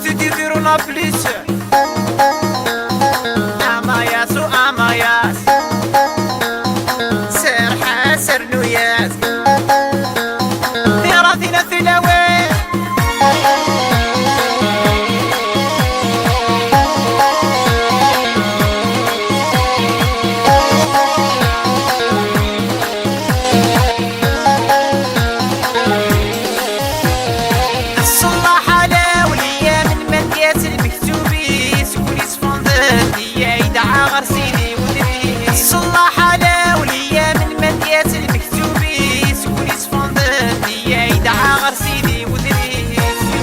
جديد يديرونا بليس اماياس واماياس سير حاسر نوياس ثيراتنا ثلاوي الصلاح على وليا من مديات المكتوبي سكوني صفندق يا يدعى غير سيدي ودري الصلاح على وليا من مديات المكتوبي سكوني صفندق يا يدعى غير سيدي ودري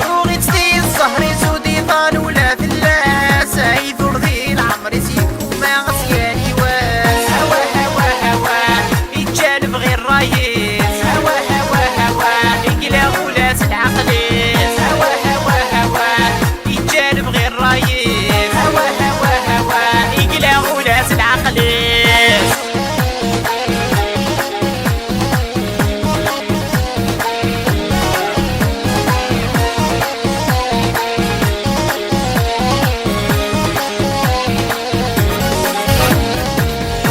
يروغي تسدي الزهري سودي طال ولا فلاس عيد ذي العمر سيكو ما غسياني واس هوا هوا هوا يتجالب غير رايس هوا هوا هوا يقلا غولاس العقليس هوا هوا هوا يتجالب غير رايس هوا هوا هوا يقلا غولاس العقليس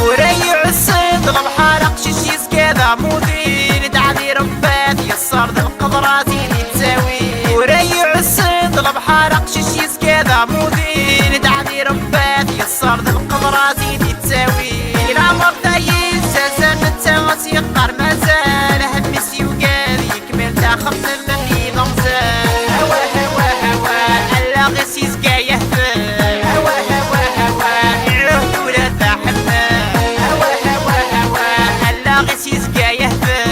وريع الصيد البحر قشيش كذا مودين دعدي ربات يسر ذا القدرة زيدي تساوي وريع الصيد البحر قشيش كذا مودين دعدي ربات يسر ذا القدرة زيدي تساوي العمر ثايل ساسان التاغس يقر مازال همسي وقال يكمل تاخذ مني ضمزال هوا هوا هوا الا غسيس كا يهفل هوا هوا هوا يعود ولا تحمل هوا هوا هوا الا غسيس كا يهفل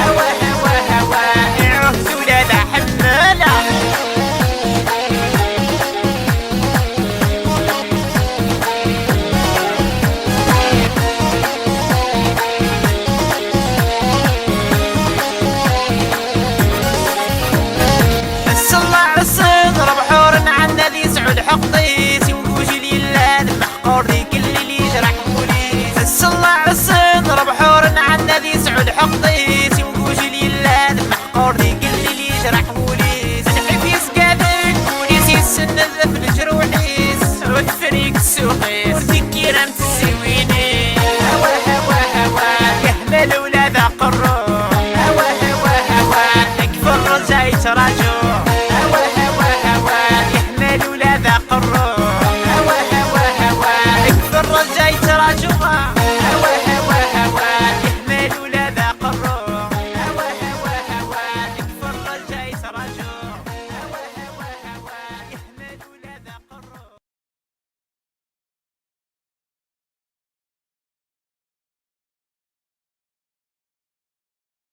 هوا هوا هوا يعود ولا تحمل الصلاع الصيد ربحور عنا ذي سعود حقيس ووجي لي اللاد محقور ذي كل اللي جرح بوليس الصلاع الصيد ربحور عنا ذي سعود حقيس